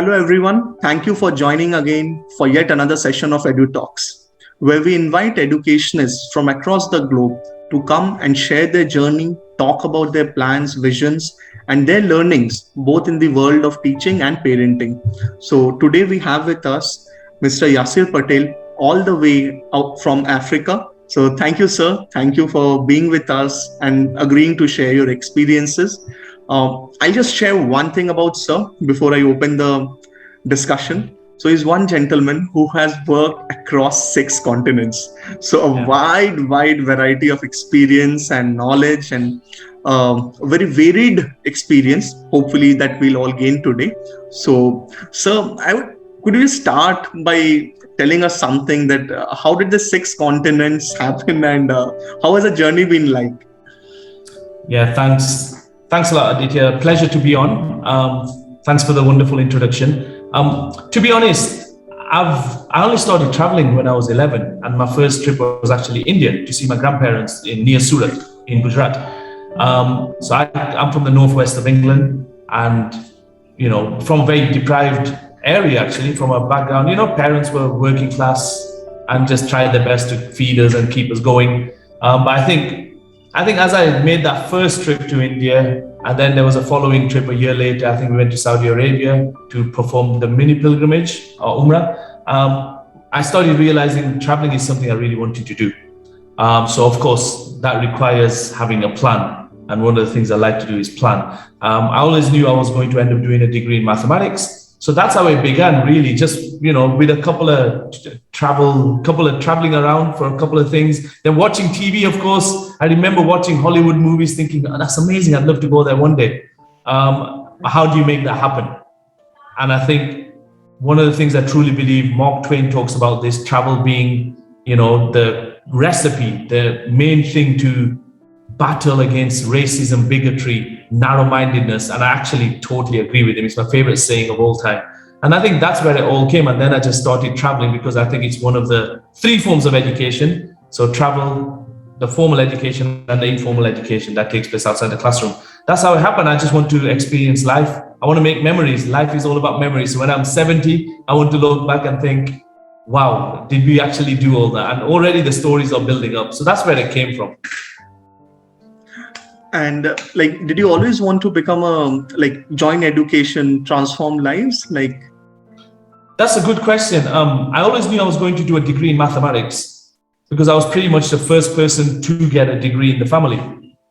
Hello, everyone. Thank you for joining again for yet another session of EduTalks, where we invite educationists from across the globe to come and share their journey, talk about their plans, visions, and their learnings, both in the world of teaching and parenting. So, today we have with us Mr. Yasir Patel, all the way out from Africa. So, thank you, sir. Thank you for being with us and agreeing to share your experiences. I'll just share one thing about Sir before I open the discussion. So he's one gentleman who has worked across 6 continents. So a wide variety of experience and knowledge and very varied experience, hopefully that we'll all gain today. So, sir, could you start by telling us something that how did the 6 continents happen and how has the journey been like? Yeah, thanks. Thanks a lot, Aditya. Pleasure to be on. Thanks for the wonderful introduction. To be honest, I only started traveling when I was 11, and my first trip was actually India to see my grandparents near Surat in Gujarat. So I'm from the northwest of England, and from a very deprived area actually, from a background. Parents were working class and just tried their best to feed us and keep us going. But I think as I made that first trip to India, and then there was a following trip a year later, I think we went to Saudi Arabia to perform the mini pilgrimage or Umrah. I started realizing traveling is something I really wanted to do. So of course, that requires having a plan. And one of the things I like to do is plan. I always knew I was going to end up doing a degree in mathematics. So that's how it began, really, just, with a couple of traveling around for a couple of things. Then watching TV, of course. I remember watching Hollywood movies thinking, oh, that's amazing. I'd love to go there one day. How do you make that happen? And I think one of the things I truly believe, Mark Twain talks about this, travel being, the recipe, the main thing to battle against racism, bigotry, narrow-mindedness. And I actually totally agree with him. It's my favorite saying of all time. And I think that's where it all came. And then I just started traveling because I think it's one of the 3 forms of education. So travel, the formal education and the informal education that takes place outside the classroom. That's how it happened. I just want to experience life. I want to make memories. Life is all about memories. So when I'm 70, I want to look back and think, wow, did we actually do all that? And already the stories are building up. So that's where it came from. And did you always want to become join education, transform lives? That's a good question. I always knew I was going to do a degree in mathematics because I was pretty much the first person to get a degree in the family.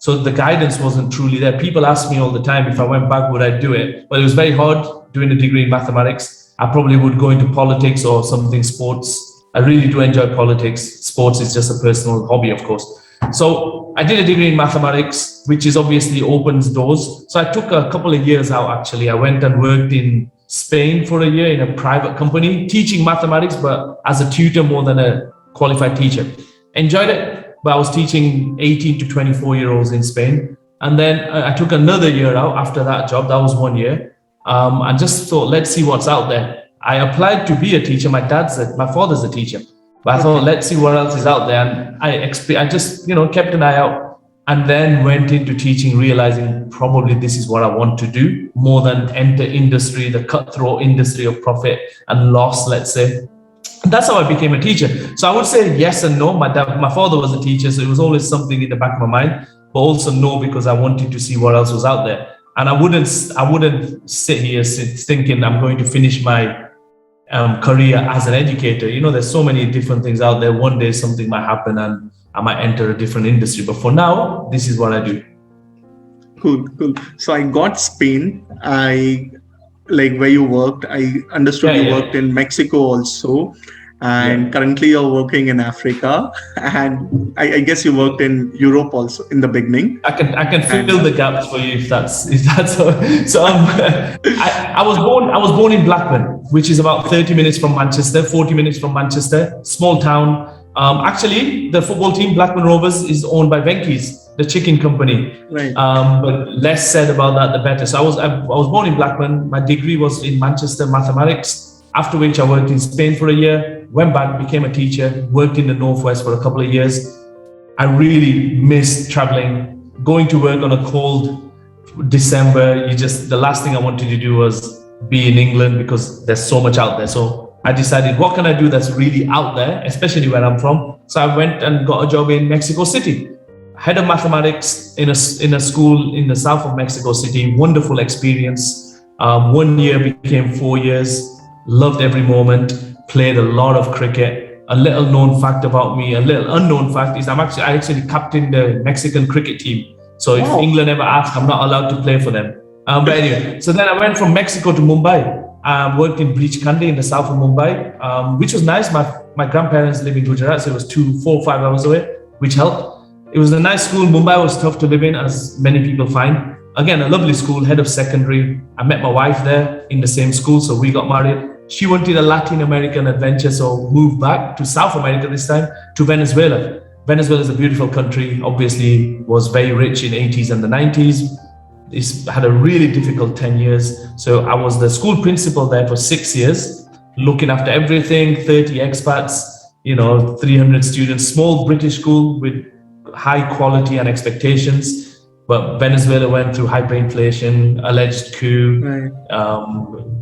So the guidance wasn't truly there. People ask me all the time if I went back, would I do it? But it was very hard doing a degree in mathematics. I probably would go into politics or something sports. I really do enjoy politics. Sports is just a personal hobby, of course. So I did a degree in mathematics, which is obviously opens doors. So I took a couple of years out, actually. I went and worked in Spain for a year in a private company, teaching mathematics, but as a tutor more than a qualified teacher. Enjoyed it, but I was teaching 18 to 24-year-olds in Spain. And then I took another year out after that job. That was 1 year. And just thought, let's see what's out there. I applied to be a teacher. My father's a teacher. But I thought, let's see what else is out there. And I just, kept an eye out and then went into teaching, realizing probably this is what I want to do more than enter industry, the cutthroat industry of profit and loss, let's say. That's how I became a teacher. So I would say yes and no. My father was a teacher, so it was always something in the back of my mind, but also no, because I wanted to see what else was out there. And I wouldn't sit here thinking I'm going to finish my career as an educator. There's so many different things out there. One day something might happen and I might enter a different industry. But for now, this is what I do. Cool. So I got Spain. Where you worked. I understood you worked in Mexico also. And currently you're working in Africa. And I guess you worked in Europe also in the beginning. I can fill the gaps for you if that's so. So I was born in Blackburn, which is about 30 minutes from Manchester, 40 minutes from Manchester, small town. Actually, the football team, Blackburn Rovers, is owned by Venky's, the chicken company. Right. But less said about that, the better. So I was born in Blackburn. My degree was in Manchester mathematics. After which I worked in Spain for a year, went back, became a teacher, worked in the Northwest for a couple of years. I really missed traveling, going to work on a cold December. The last thing I wanted to do was be in England because there's so much out there. So I decided, what can I do that's really out there, especially where I'm from? So I went and got a job in Mexico City, head of mathematics in a school in the south of Mexico City. Wonderful experience. 1 year became 4 years. Loved every moment. Played a lot of cricket. A little known fact about me, a little unknown fact is I actually captained the Mexican cricket team. So if England ever asks, I'm not allowed to play for them. But anyway, so then I went from Mexico to Mumbai. I worked in Breach Kandi in the south of Mumbai, which was nice. My grandparents live in Gujarat, so it was 4 or 5 hours away, which helped. It was a nice school. Mumbai was tough to live in, as many people find. Again, a lovely school, head of secondary. I met my wife there in the same school, so we got married. She wanted a Latin American adventure, so moved back to South America this time, to Venezuela. Venezuela is a beautiful country, obviously was very rich in 80s and the 90s. It's had a really difficult 10 years. So I was the school principal there for 6 years, looking after everything, 30 expats, 300 students, small British school with high quality and expectations. But Venezuela went through hyperinflation, alleged coup,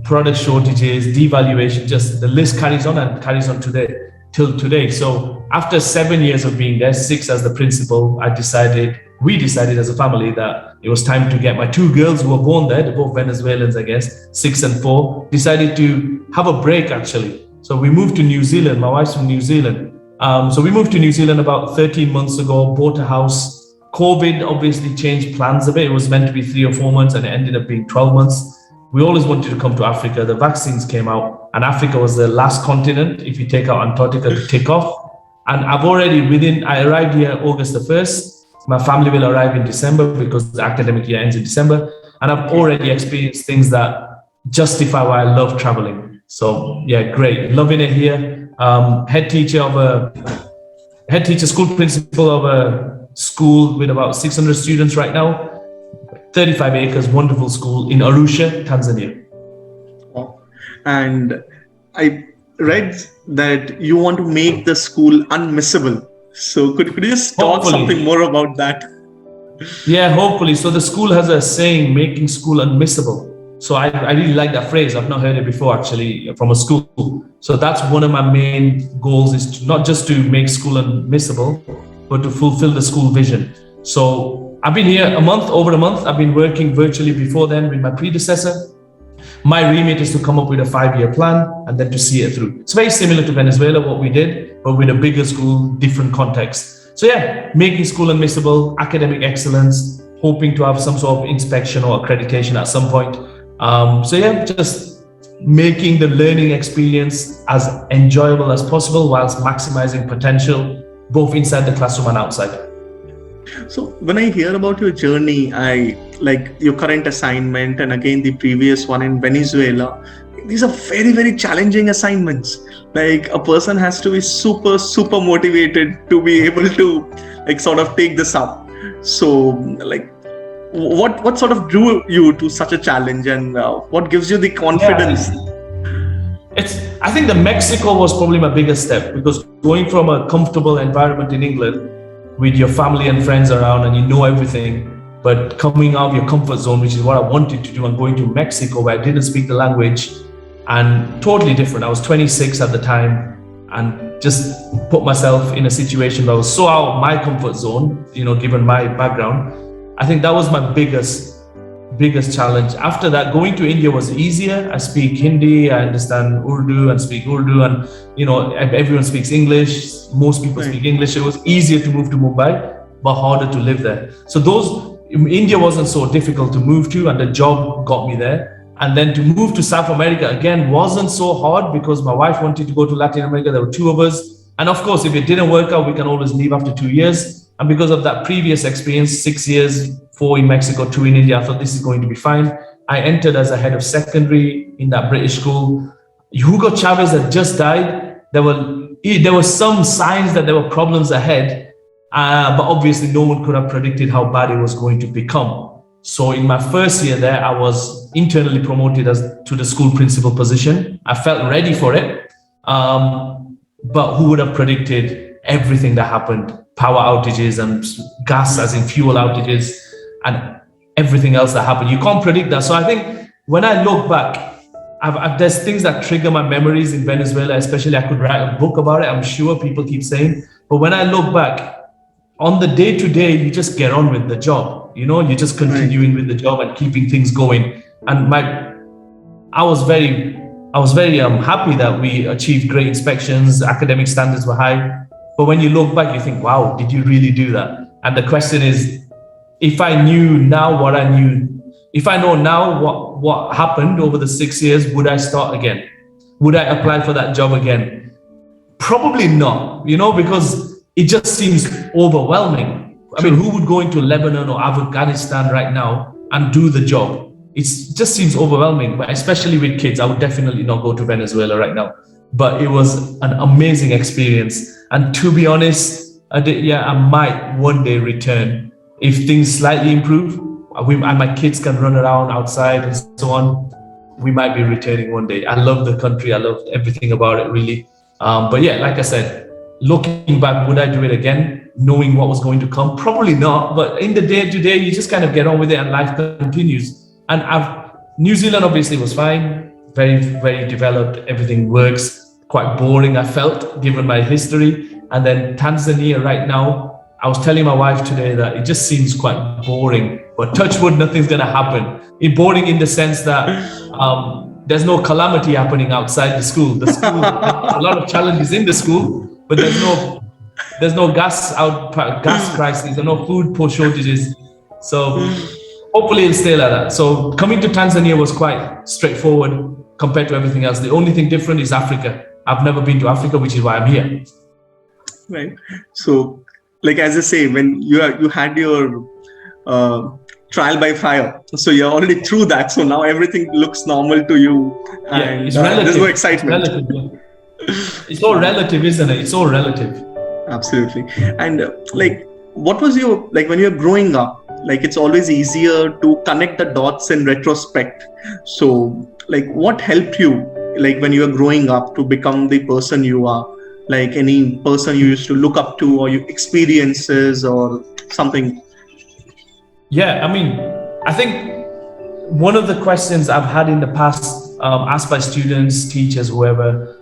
product shortages, devaluation, just the list carries on and carries on till today. So after 7 years of being there, 6 as the principal, we decided as a family that it was time to get my 2 girls who were born there, they're both Venezuelans, I guess, 6 and 4, decided to have a break actually. So we moved to New Zealand. My wife's from New Zealand. So we moved to New Zealand about 13 months ago, bought a house. COVID obviously changed plans a bit. It was meant to be 3 or 4 months and it ended up being 12 months. We always wanted to come to Africa. The vaccines came out and Africa was the last continent, if you take out Antarctica, to take off. And I arrived here August the 1st. My family will arrive in December because the academic year ends in December. And I've already experienced things that justify why I love traveling. So yeah, great. Loving it here. Head teacher, school principal of a school with about 600 students right now. 35 acres, wonderful school in Arusha, Tanzania. And I read that you want to make the school unmissable. So could you just talk something more about that? Yeah, hopefully. So the school has a saying, making school unmissable. So I really like that phrase. I've not heard it before actually from a school. So that's one of my main goals, is to not just to make school unmissable, but to fulfill the school vision. So I've been here over a month. I've been working virtually before then with my predecessor. My remit is to come up with a 5-year plan and then to see it through. It's very similar to Venezuela, what we did, but with a bigger school, different context. So yeah, making school unmissable, academic excellence, hoping to have some sort of inspection or accreditation at some point. So yeah, just making the learning experience as enjoyable as possible whilst maximizing potential, both inside the classroom and outside. So when I hear about your journey, I like your current assignment and again the previous one in Venezuela. These are very, very challenging assignments. Like a person has to be super, super motivated to be able to sort of take this up. So what sort of drew you to such a challenge, and what gives you the confidence? I think the Mexico was probably my biggest step, because going from a comfortable environment in England with your family and friends around and you know everything, but coming out of your comfort zone, which is what I wanted to do, and going to Mexico where I didn't speak the language and totally different. I was 26 at the time and just put myself in a situation where I was so out of my comfort zone, given my background. I think that was my biggest challenge. After that, going to India was easier. I speak Hindi, I understand Urdu and speak Urdu, and everyone speaks English. Most people speak English. It was easier to move to Mumbai, but harder to live there. So India wasn't so difficult to move to, and the job got me there. And then to move to South America again wasn't so hard, because my wife wanted to go to Latin America. There were 2 of us. And of course, if it didn't work out, we can always leave after 2 years. And because of that previous experience, 6 years, 4 in Mexico, 2 in India, I thought this is going to be fine. I entered as a head of secondary in that British school. Hugo Chavez had just died. There were some signs that there were problems ahead, but obviously no one could have predicted how bad it was going to become. So in my first year there, I was internally promoted to the school principal position. I felt ready for it, but who would have predicted everything that happened? Power outages and gas, as in fuel outages, and everything else that happened. You can't predict that. So I think when I look back, there's things that trigger my memories in Venezuela, especially I could write a book about it. I'm sure people keep saying, but when I look back on the day to day, you just get on with the job. You're just continuing with the job and keeping things going. And I was very happy that we achieved great inspections. Academic standards were high. But when you look back, you think, wow, did you really do that? And the question is, if I knew now what I knew, if I know now what happened over the 6 years, would I start again? Would I apply for that job again? Probably not, because it just seems overwhelming. I mean, who would go into Lebanon or Afghanistan right now and do the job? It just seems overwhelming, but especially with kids, I would definitely not go to Venezuela right now. But it was an amazing experience. And to be honest, I might one day return if things slightly improve. And my kids can run around outside and so on. We might be returning one day. I love the country. I love everything about it, really. But yeah, like I said, looking back, would I do it again? Knowing what was going to come? Probably not. But in the day to day, you just kind of get on with it and life continues. And New Zealand obviously was fine. Very, very developed. Everything works. Quite boring, I felt, given my history. And then Tanzania right now, I was telling my wife today that it just seems quite boring. But touch wood, nothing's going to happen. It's boring in the sense that there's no calamity happening outside the school. The school, there's a lot of challenges in the school, but there's no gas crisis, there's no food shortages. So hopefully it'll stay like that. So coming to Tanzania was quite straightforward compared to everything else. The only thing different is Africa. I've never been to Africa, which is why I'm here. Right. So, like as I say, when you had your trial by fire, so you're already through that. So now everything looks normal to you, and it's relative. There's no excitement. It's all relative, isn't it? It's all relative. Absolutely. And what was your when you're growing up? It's always easier to connect the dots in retrospect. So, what helped you, when you were growing up, to become the person you are? Any person you used to look up to, or your experiences or something? Yeah, I mean, I think one of the questions I've had in the past, asked by students, teachers, whoever,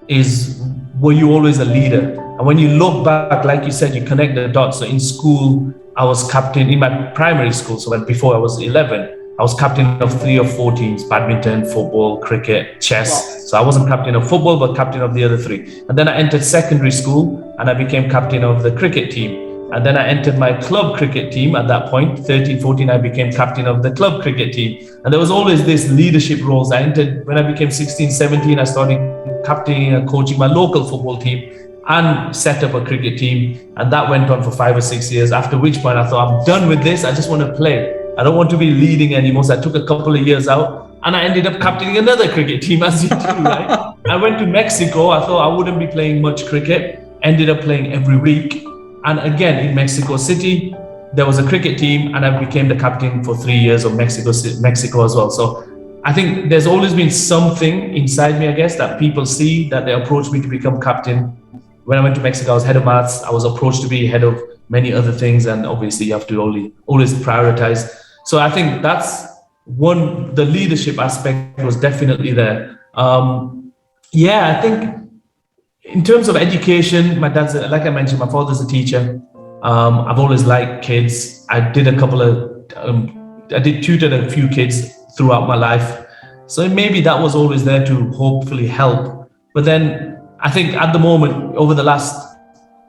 is, were you always a leader? And when you look back, like you said, you connect the dots. So in school, I was captain in my primary school. So before I was 11, I was captain of 3 or 4 teams: badminton, football, cricket, chess. Wow. So I wasn't captain of football, but captain of the other 3. And then I entered secondary school and I became captain of the cricket team. And then I entered my club cricket team at that point, 13, 14, I became captain of the club cricket team. And there was always this leadership roles. I entered, when I became 16, 17, I started captaining and coaching my local football team and set up a cricket team. And that went on for 5 or 6 years, after which point I thought, I'm done with this. I just want to play. I don't want to be leading anymore. So I took a couple of years out and I ended up captaining another cricket team, as you do, right? I went to Mexico. I thought I wouldn't be playing much cricket. Ended up playing every week. And again, in Mexico City, there was a cricket team and I became the captain for 3 years of Mexico as well. So I think there's always been something inside me, I guess, that people see, that they approach me to become captain. When I went to Mexico, I was head of maths. I was approached to be head of many other things. And obviously you have to always prioritize. So I think that's one, the leadership aspect was definitely there. I think in terms of education, my dad's, like I mentioned, my father's a teacher. I've always liked kids. I did tutored a few kids throughout my life. So maybe that was always there to hopefully help. But then I think at the moment, over the last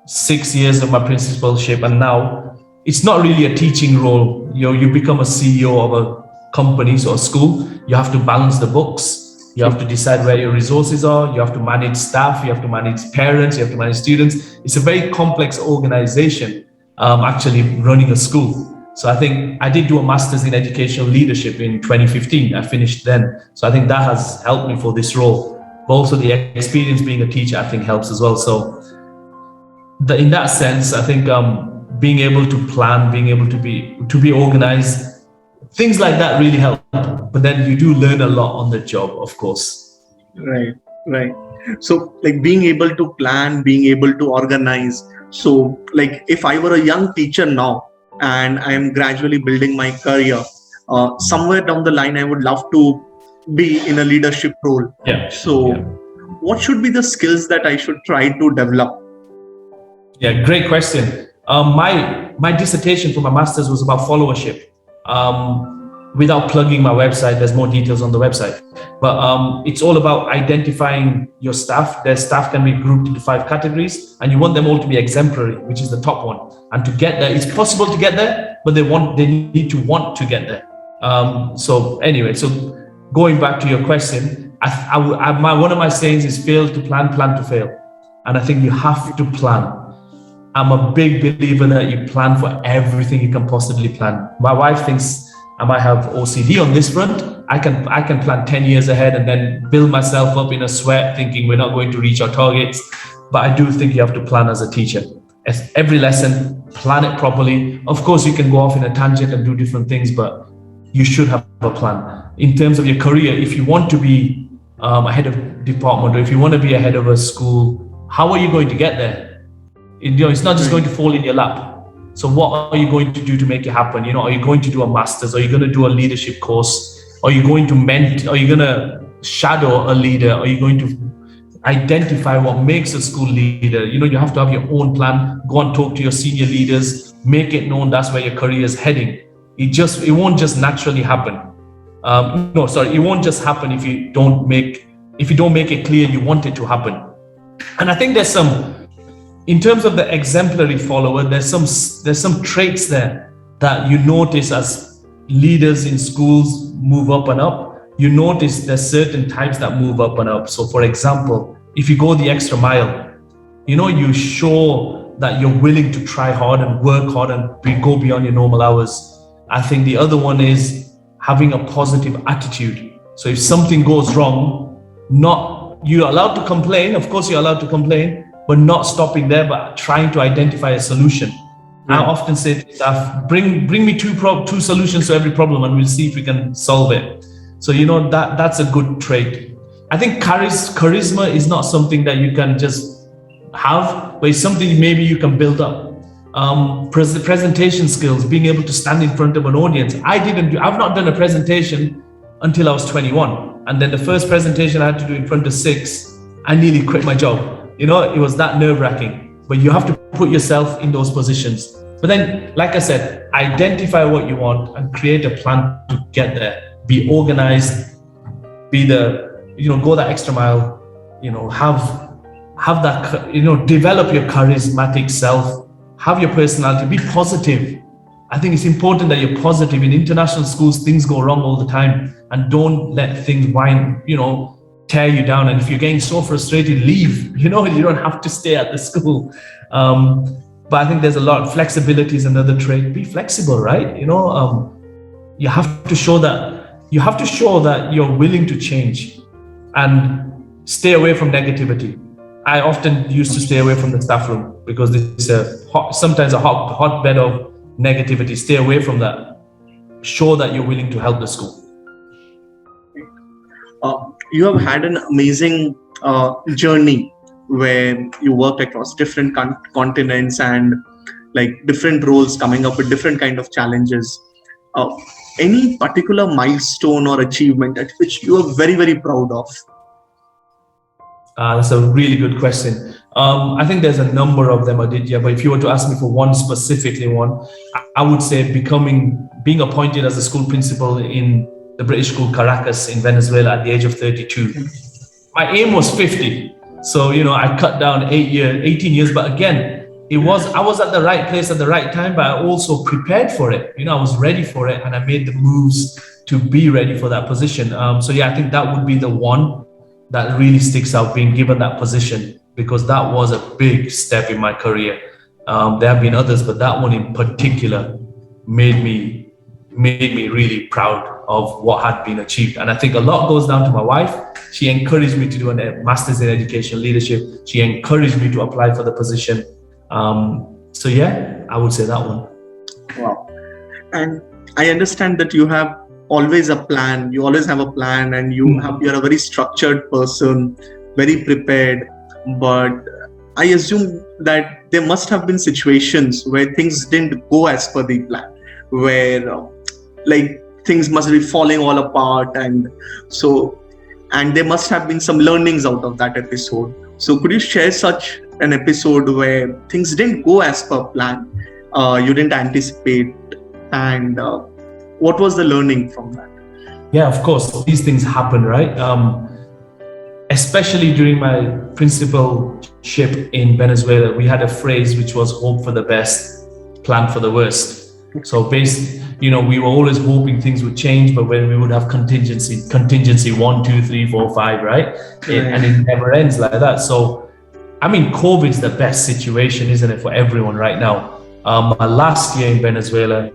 6 years of my principalship and now, it's not really a teaching role. You become a CEO of a company or a school. You have to balance the books. You have to decide where your resources are. You have to manage staff. You have to manage parents. You have to manage students. It's a very complex organization, actually running a school. So I think I did do a master's in educational leadership in 2015. I finished then. So I think that has helped me for this role. But also the experience being a teacher, I think, helps as well. So in that sense, I think being able to plan, being able to be organized, things like that really help. But then you do learn a lot on the job, of course. Right. So being able to plan, being able to organize. So if I were a young teacher now and I am gradually building my career, somewhere down the line, I would love to be in a leadership role. Yeah. So, what should be the skills that I should try to develop? Yeah, great question. My dissertation for my master's was about followership. Without plugging my website, there's more details on the website. But it's all about identifying your staff. Their staff can be grouped into 5 categories, and you want them all to be exemplary, which is the top one. And to get there, it's possible to get there, but they need to want to get there. So going back to your question, one of my sayings is fail to plan, plan to fail. And I think you have to plan. I'm a big believer that you plan for everything you can possibly plan. My wife thinks I might have OCD on this front. I can plan 10 years ahead and then build myself up in a sweat thinking we're not going to reach our targets. But I do think you have to plan as a teacher. As every lesson, plan it properly. Of course, you can go off in a tangent and do different things, but you should have a plan. In terms of your career, if you want to be a head of department, or if you want to be a head of a school, how are you going to get there? It's not just going to fall in your lap. So what are you going to do to make it happen? Are you going to do a master's? Are you going to do a leadership course? Are you going to Are you going to shadow a leader? Are you going to identify what makes a school leader? You have to have your own plan. Go and talk to your senior leaders. Make it known that's where your career is heading. It won't just naturally happen. It won't just happen if you don't make it clear you want it to happen. And I think in terms of the exemplary follower, there's some traits there that you notice as leaders in schools move up and up. You notice there's certain types that move up and up. So for example, if you go the extra mile, you show that you're willing to try hard and work hard and go beyond your normal hours. I think the other one is having a positive attitude. So if something goes wrong, you're allowed to complain. Of course, you're allowed to complain, but not stopping there, but trying to identify a solution. Right. I often say to staff, bring me two solutions to every problem and we'll see if we can solve it. So, that's a good trait. I think charisma is not something that you can just have, but it's something maybe you can build up. Presentation skills, being able to stand in front of an audience. I've not done a presentation until I was 21. And then the first presentation I had to do in front of 6, I nearly quit my job. It was that nerve-wracking, but you have to put yourself in those positions. But then, like I said, identify what you want and create a plan to get there. Be organized, go that extra mile, have that, develop your charismatic self, have your personality, be positive. I think it's important that you're positive. In international schools, things go wrong all the time, and don't let things tear you down. And if you're getting so frustrated, leave. You don't have to stay at the school. But I think there's a lot. Flexibility is another trait. Be flexible, right? You have to show that you're willing to change and stay away from negativity. I often used to stay away from the staff room because this is sometimes a hotbed of negativity. Stay away from that. Show that you're willing to help the school. You have had an amazing journey where you worked across different continents and different roles, coming up with different kind of challenges. Any particular milestone or achievement at which you are very, very proud of? That's a really good question. I think there's a number of them, Aditya, but if you were to ask me for one specifically, I would say being appointed as a school principal in the British school Caracas in Venezuela at the age of 32. My aim was 50. So, I cut down 18 years, but again, I was at the right place at the right time, but I also prepared for it. I was ready for it and I made the moves to be ready for that position. I think that would be the one that really sticks out, being given that position, because that was a big step in my career. There have been others, but that one in particular made me really proud of what had been achieved. And I think a lot goes down to my wife. She encouraged me to do a master's in education leadership. She encouraged me to apply for the position. I would say that one. Wow. And I understand that you have always a plan. You always have a plan, and you're a very structured person, very prepared. But I assume that there must have been situations where things didn't go as per the plan, where things must be falling all apart, and there must have been some learnings out of that episode. So could you share such an episode where things didn't go as per plan, you didn't anticipate, and what was the learning from that? Yeah, of course, these things happen, right? Especially during my principalship in Venezuela, we had a phrase which was hope for the best, plan for the worst. So we were always hoping things would change, but when we would have contingency 1, 2, 3, 4, 5, right? And it never ends like that. So, I mean, COVID is the best situation, isn't it, for everyone right now? My last year in Venezuela,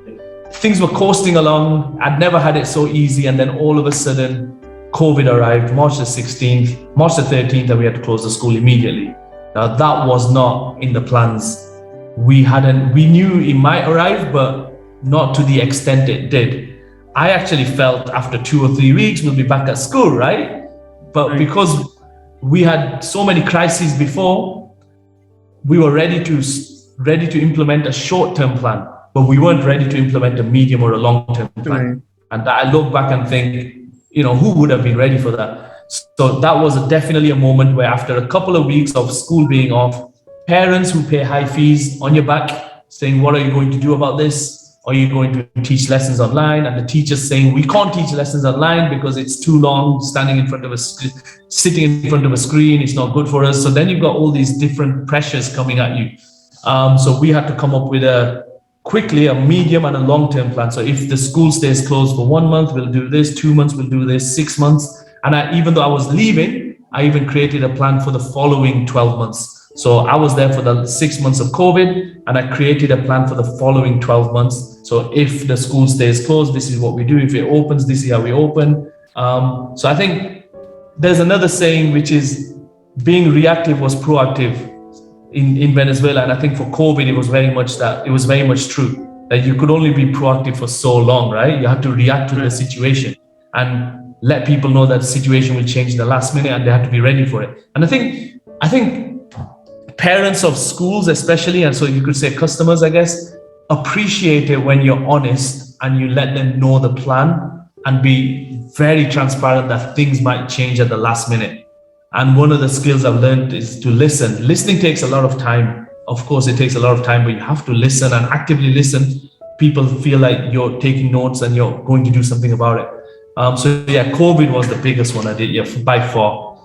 things were coasting along. I'd never had it so easy. And then all of a sudden, COVID arrived, March the 13th, and we had to close the school immediately. Now, that was not in the plans. We knew it might arrive, but not to the extent it did. I actually felt after 2 or 3 weeks, we'll be back at school, right? But because we had so many crises before, we were ready to implement a short-term plan, but we weren't ready to implement a medium or a long-term plan. And I look back and think, who would have been ready for that? So that was definitely a moment where after a couple of weeks of school being off, parents who pay high fees on your back saying, what are you going to do about this? Are you going to teach lessons online? And the teachers saying, we can't teach lessons online because it's too long sitting in front of a screen. It's not good for us. So then you've got all these different pressures coming at you. So we had to come up with quickly a medium and a long-term plan. So if the school stays closed for 1 month, we'll do this, 2 months, we'll do this, 6 months. And even though I was leaving, I even created a plan for the following 12 months. So I was there for the 6 months of COVID, and I created a plan for the following 12 months. So if the school stays closed, this is what we do. If it opens, this is how we open. So I think there's another saying, which is being reactive was proactive in Venezuela. And I think for COVID, it was very much true that you could only be proactive for so long, right? You had to react to the situation and let people know that the situation will change in the last minute, and they have to be ready for it. And I think parents of schools especially, and so you could say customers, I guess, appreciate it when you're honest and you let them know the plan and be very transparent that things might change at the last minute. And one of the skills I've learned is to listen. Listening takes a lot of time. Of course, it takes a lot of time, but you have to listen and actively listen. People feel like you're taking notes and you're going to do something about it. COVID was the biggest one I did, by far.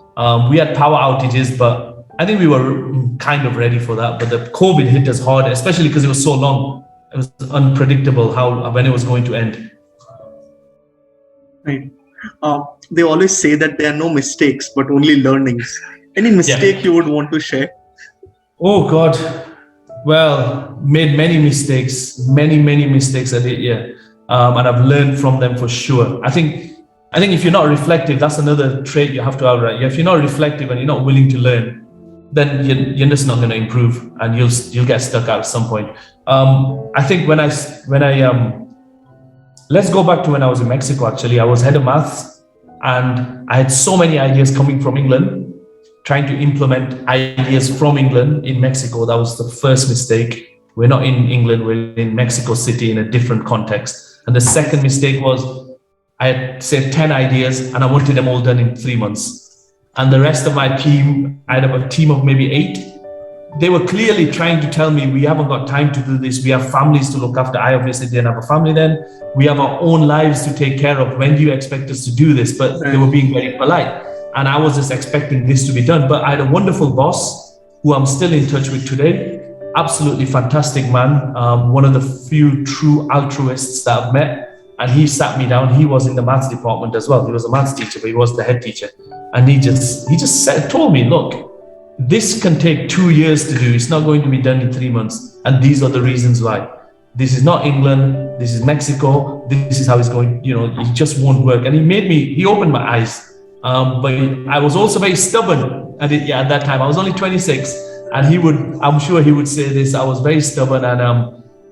We had power outages, but I think we were kind of ready for that. But the COVID hit us hard, especially because it was so long. It was unpredictable when it was going to end. Right. They always say that there are no mistakes, but only learnings. Any mistake you would want to share? Oh God. Well, made many mistakes I did, and I've learned from them for sure. I think if you're not reflective, that's another trait you have to have, right? If you're not reflective and you're not willing to learn, then you're just not going to improve, and you'll get stuck out at some point. I think when I let's go back to when I was in Mexico. Actually, I was head of maths, and I had so many ideas coming from England, trying to implement ideas from England in Mexico. That was the first mistake. We're not in England, we're in Mexico City in a different context. And the second mistake was I had, say, 10 ideas, and I wanted them all done in 3 months. And the rest of my team, I had a team of maybe 8. They were clearly trying to tell me, we haven't got time to do this. We have families to look after. I obviously didn't have a family then. We have our own lives to take care of. When do you expect us to do this? But they were being very polite. And I was just expecting this to be done. But I had a wonderful boss who I'm still in touch with today. Absolutely fantastic man. One of the few true altruists that I've met. And he sat me down. He was in the maths department as well. He was a maths teacher, but he was the head teacher. And he just told me, look, this can take 2 years to do. It's not going to be done in 3 months. And these are the reasons why. This is not England. This is Mexico. This is how it's going. It just won't work. And he opened my eyes. But I was also very stubborn at that time. I was only 26. And I'm sure he would say this. I was very stubborn, and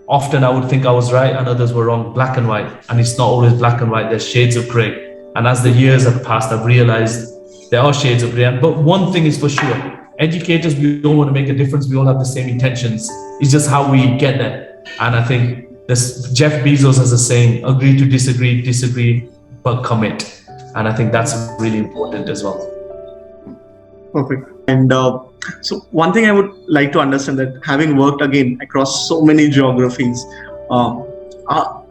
often I would think I was right and others were wrong, black and white. And it's not always black and white. There's shades of gray. And as the years have passed, I've realized there are shades of gray. But one thing is for sure, educators, we all want to make a difference. We all have the same intentions. It's just how we get there. And I think this Jeff Bezos has a saying, agree to disagree, disagree, but commit. And I think that's really important as well. Perfect. And so one thing I would like to understand, that having worked again across so many geographies,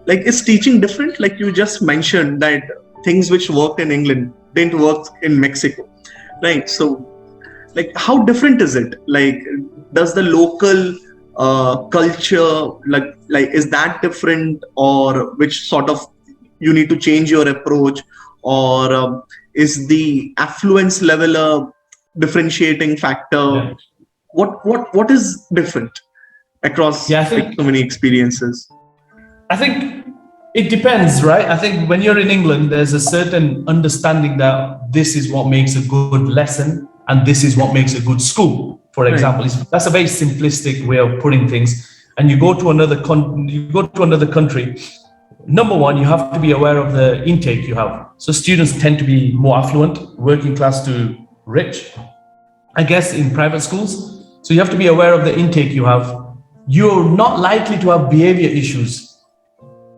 like, is teaching different? Like you just mentioned that things which worked in England didn't work in Mexico, right? So like, how different is it? Like, does the local culture, like is that different, or which sort of you need to change your approach, or is the affluence level a differentiating factor? Yeah. What is different across so many experiences? I think it depends, right? I think when you're in England, there's a certain understanding that this is what makes a good lesson and this is what makes a good school. For example, that's a very simplistic way of putting things. And you go to another country. Number one, you have to be aware of the intake you have. So students tend to be more affluent, working class to rich, I guess, in private schools. So you have to be aware of the intake you have. You're not likely to have behavior issues.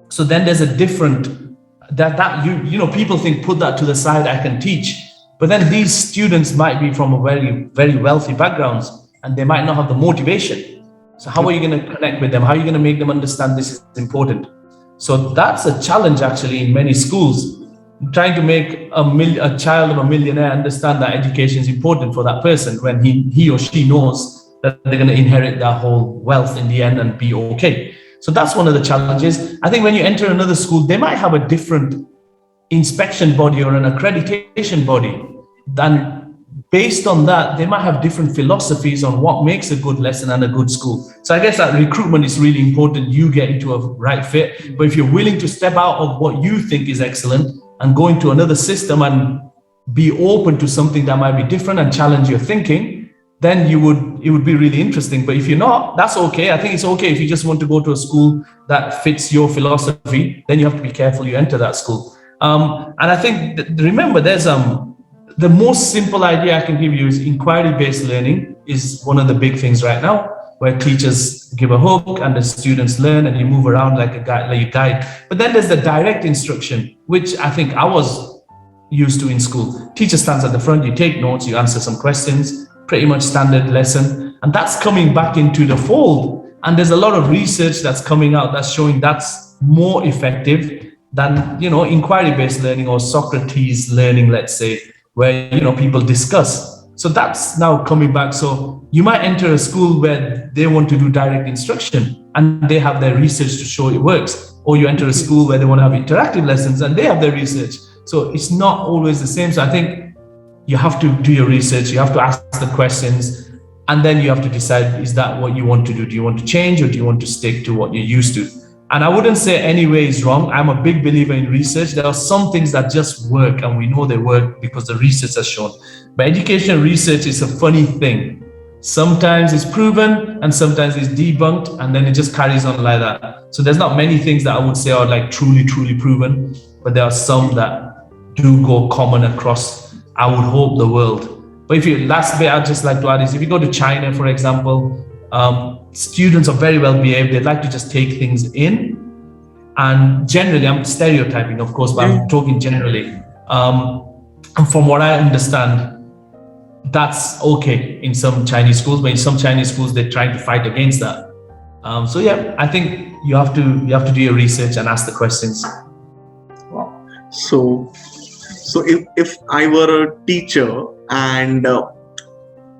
So then there's a different, people think, put that to the side, I can teach. But then these students might be from a very, very wealthy backgrounds, and they might not have the motivation. So how are you going to connect with them? How are you going to make them understand this is important? So that's a challenge actually in many schools, trying to make a child of a millionaire understand that education is important for that person when he or she knows that they're going to inherit their whole wealth in the end and be okay. So that's one of the challenges. I think when you enter another school, they might have a different inspection body or an accreditation body. Then based on that, they might have different philosophies on what makes a good lesson and a good school. So I guess that recruitment is really important. You get into a right fit. But if you're willing to step out of what you think is excellent and go into another system and be open to something that might be different and challenge your thinking, then it would be really interesting. But if you're not, that's okay. I think it's okay if you just want to go to a school that fits your philosophy, then you have to be careful you enter that school. And I think, remember, there's the most simple idea I can give you is inquiry-based learning is one of the big things right now, where teachers give a hook and the students learn and you move around like a guide. But then there's the direct instruction, which I think I was used to in school. Teacher stands at the front, you take notes, you answer some questions, pretty much standard lesson. And that's coming back into the fold. And there's a lot of research that's coming out that's showing that's more effective than, inquiry-based learning or Socrates learning, let's say, where, people discuss. So that's now coming back. So you might enter a school where they want to do direct instruction and they have their research to show it works. Or you enter a school where they want to have interactive lessons and they have their research. So it's not always the same. So I think you have to do your research, you have to ask the questions, and then you have to decide, is that what you want to do? Do you want to change or do you want to stick to what you're used to? And I wouldn't say any way is wrong. I'm a big believer in research. There are some things that just work and we know they work because the research has shown. But education research is a funny thing. Sometimes it's proven and sometimes it's debunked, and then it just carries on like that. So there's not many things that I would say are like truly, truly proven, but there are some that do go common across, I would hope, the world. But last bit I'd just like to add is if you go to China, for example, students are very well behaved. They like to just take things in. And generally, I'm stereotyping, of course, but I'm talking generally. And from what I understand, that's okay in some Chinese schools, but in some Chinese schools, they're trying to fight against that. So yeah, I think you have to do your research and ask the questions. Wow. So if I were a teacher and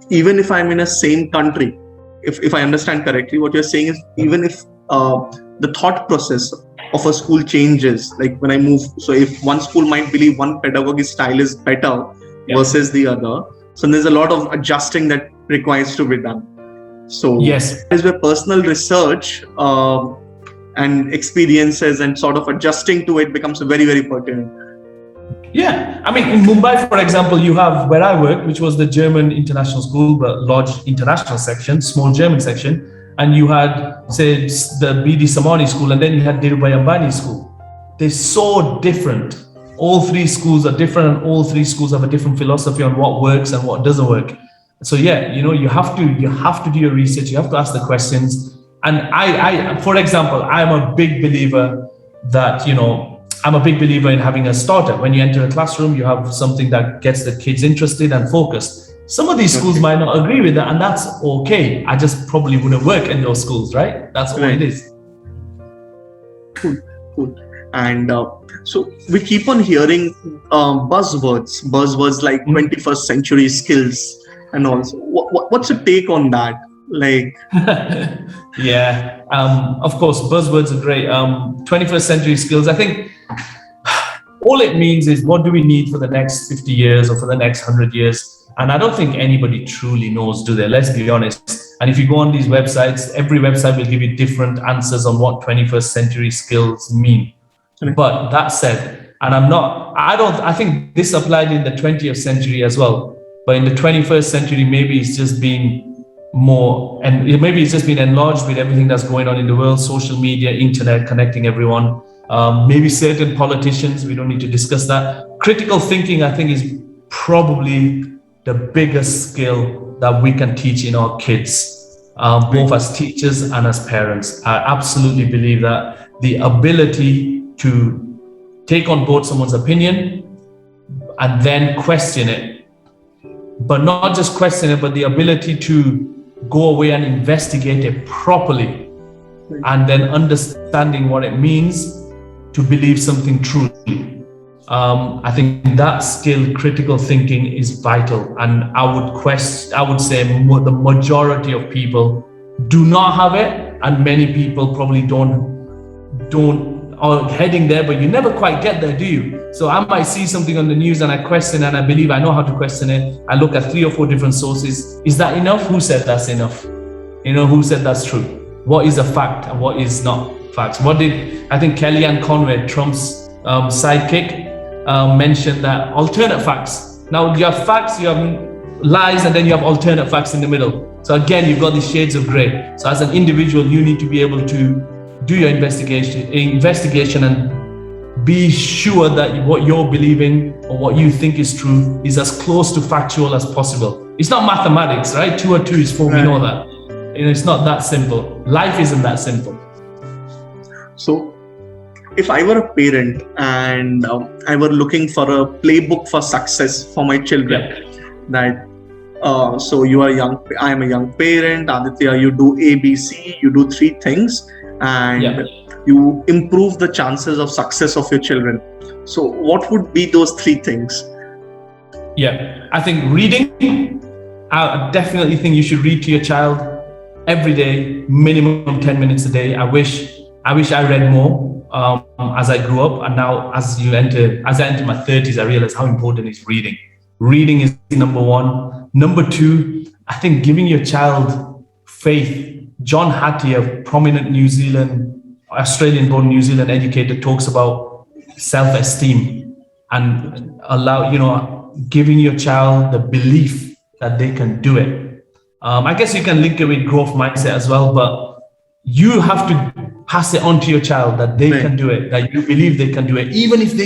even if I'm in a same country, if I understand correctly, what you're saying is even if the thought process of a school changes, like when I move, so if one school might believe one pedagogy style is better versus the other, so there's a lot of adjusting that requires to be done. So yes, is where personal research and experiences and sort of adjusting to it becomes very, very pertinent. Yeah, I mean, in Mumbai, for example, you have where I work, which was the German International School, but large international section, small German section. And you had, say, the B.D. Samani School, and then you had Dhirubhai Ambani School. They're so different. All three schools are different, and all three schools have a different philosophy on what works and what doesn't work. So yeah, you have to do your research. You have to ask the questions. And I, for example, I'm a big believer that, I'm a big believer in having a starter. When you enter a classroom, you have something that gets the kids interested and focused. Some of these schools might not agree with that, and that's okay. I just probably wouldn't work in those schools, right? That's all it is. Cool. And so we keep on hearing buzzwords like 21st century skills and also. What's your take on that? Like, yeah, of course, buzzwords are great. 21st century skills, I think all it means is what do we need for the next 50 years or for the next 100 years? And I don't think anybody truly knows, do they? Let's be honest. And if you go on these websites, every website will give you different answers on what 21st century skills mean. But that said, and I think this applied in the 20th century as well. But in the 21st century, maybe it's just been more, and maybe it's just been enlarged with everything that's going on in the world, social media, internet, connecting everyone. Maybe certain politicians, we don't need to discuss that. Critical thinking, I think, is probably the biggest skill that we can teach in our kids, both as teachers and as parents. I absolutely believe that the ability to take on board someone's opinion and then question it, but not just question it, but the ability to go away and investigate it properly, and then understanding what it means to believe something truly. I think that skill, critical thinking, is vital, and I would say the majority of people do not have it, and many people probably don't are heading there, but you never quite get there, do you? So I might see something on the news and I question, and I believe I know how to question it. I look at 3 or 4 different sources. Is that enough? Who said that's enough? Who said that's true? What is a fact and what is not facts? I think Kellyanne Conway, Trump's sidekick, mentioned that alternate facts. Now you have facts, you have lies, and then you have alternate facts in the middle. So again, you've got these shades of gray. So as an individual, you need to be able to do your investigation and be sure that what you're believing or what you think is true is as close to factual as possible. It's not mathematics, right? 2 or 2 is 4, we know that. It's not that simple. Life isn't that simple. So if I were a parent and I were looking for a playbook for success for my children, that so I am a young parent, Aditya, you do ABC, you do 3 things, and you improve the chances of success of your children. So what would be those 3 things? Yeah, I think reading, I definitely think you should read to your child every day, minimum 10 minutes a day. I wish I read more as I grew up, and now as I enter my 30s, I realize how important is reading. Reading is number 1. Number 2, I think giving your child faith. John Hattie, a prominent Australian-born New Zealand educator, talks about self-esteem and giving your child the belief that they can do it. I guess you can link it with growth mindset as well, but you have to pass it on to your child that they can do it, that you believe they can do it. Even if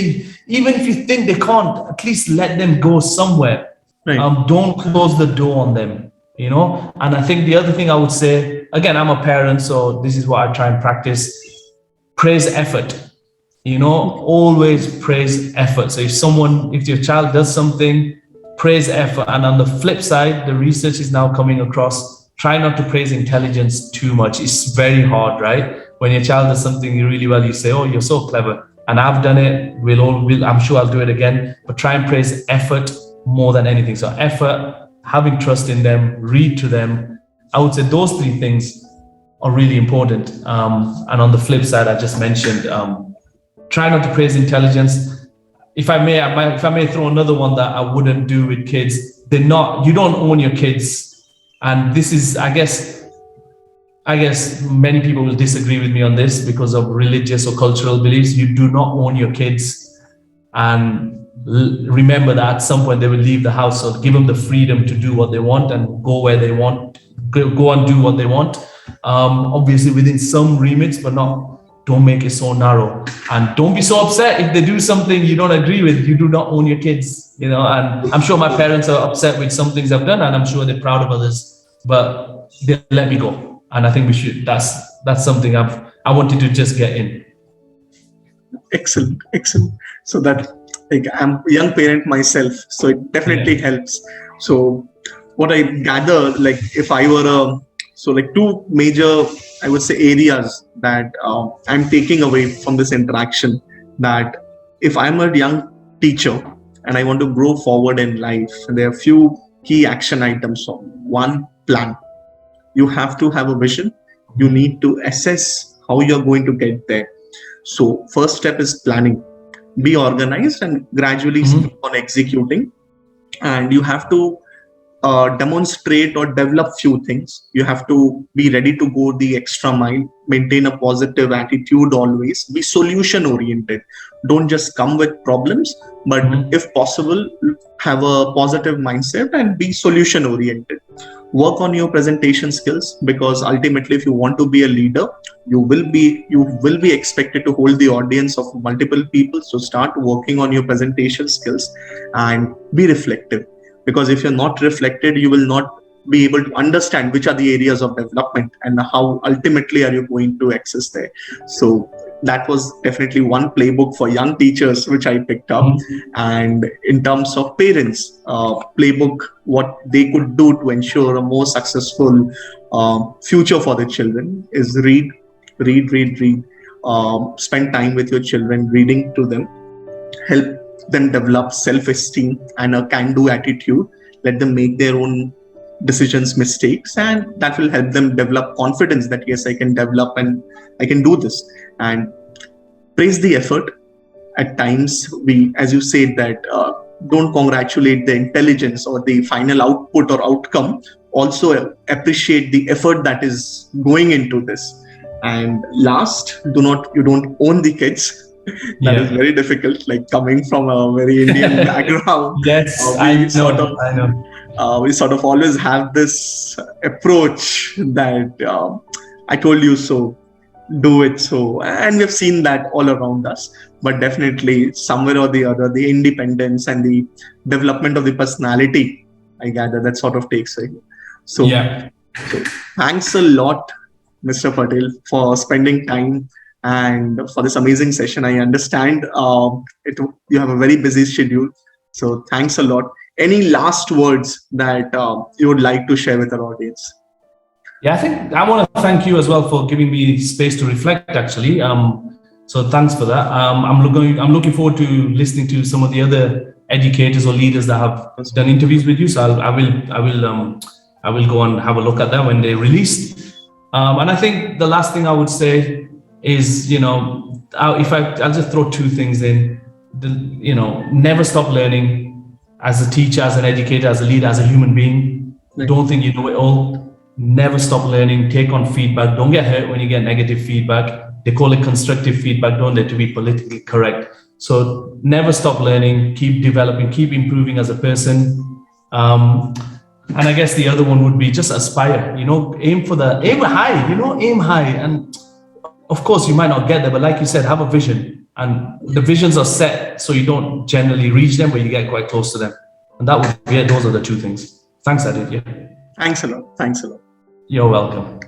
you think they can't, at least let them go somewhere. Don't close the door on them, And I think the other thing I would say, again, I'm a parent, so this is what I try and practice. Praise effort. Always praise effort. So if your child does something, praise effort. And on the flip side, the research is now coming across, try not to praise intelligence too much. It's very hard, right? When your child does something really well, you say, oh, you're so clever. And I've done it. I'm sure I'll do it again. But try and praise effort more than anything. So effort, having trust in them, read to them. I would say those 3 things are really important. And on the flip side, I just mentioned, try not to praise intelligence. If I may throw another one that I wouldn't do with kids, you don't own your kids. And this is, I guess many people will disagree with me on this because of religious or cultural beliefs. You do not own your kids, and remember that at some point they will leave the house. So give them the freedom to do what they want and go where they want, go and do what they want. Obviously within some remits, but don't make it so narrow. And don't be so upset if they do something you don't agree with. You do not own your kids, And I'm sure my parents are upset with some things I've done, and I'm sure they're proud of others, but they let me go. And I think we should. That's something I wanted to just get in. Excellent, excellent. So that, like, I'm a young parent myself, so it definitely helps. So what I gather, like, if I were so like two major, I would say, areas that I'm taking away from this interaction, that if I'm a young teacher and I want to grow forward in life, there are few key action items. So one, plan. You have to have a vision. You need to assess how you're going to get there. So first step is planning. Be organized and gradually step on executing. And you have to demonstrate or develop few things. You have to be ready to go the extra mile, maintain a positive attitude always, be solution oriented. Don't just come with problems, but if possible, have a positive mindset and be solution oriented. Work on your presentation skills, because ultimately if you want to be a leader, you will be expected to hold the audience of multiple people. So start working on your presentation skills and be reflective, because if you're not reflected, you will not be able to understand which are the areas of development and how ultimately are you going to access there. So that was definitely one playbook for young teachers which I picked up. And in terms of parents, playbook, what they could do to ensure a more successful future for the children is read. Spend time with your children, reading to them. Help them develop self-esteem and a can-do attitude. Let them make their own decisions, mistakes, and that will help them develop confidence that yes, I can develop and I can do this. And praise the effort. At times, we, as you said, that don't congratulate the intelligence or the final output or outcome. Also appreciate the effort that is going into this. And last, you don't own the kids. That is very difficult, like coming from a very Indian background. Yes, I know. We sort of always have this approach that I told you so, do it so. And we've seen that all around us. But definitely, somewhere or the other, the independence and the development of the personality, I gather, that sort of takes away. So thanks a lot, Mr. Patel, for spending time and for this amazing session. I understand you have a very busy schedule. So thanks a lot. Any last words that you would like to share with our audience? Yeah, I think I want to thank you as well for giving me space to reflect, actually. So thanks for that. I'm looking forward to listening to some of the other educators or leaders that have done interviews with you. So I will go and have a look at that when they're released. And I think the last thing I would say is, I'll just throw two things in. Never stop learning. As a teacher, as an educator, as a leader, as a human being, don't think you know it all. Never stop learning. Take on feedback. Don't get hurt when you get negative feedback. They call it constructive feedback, don't they, to be politically correct. So never stop learning. Keep developing. Keep improving as a person. And I guess the other one would be just aspire. Aim high. Aim high. And of course, you might not get there, but like you said, have a vision. And the visions are set so you don't generally reach them, but you get quite close to them. And that would be it. Those are the two things. Thanks, Aditya. Thanks a lot. You're welcome.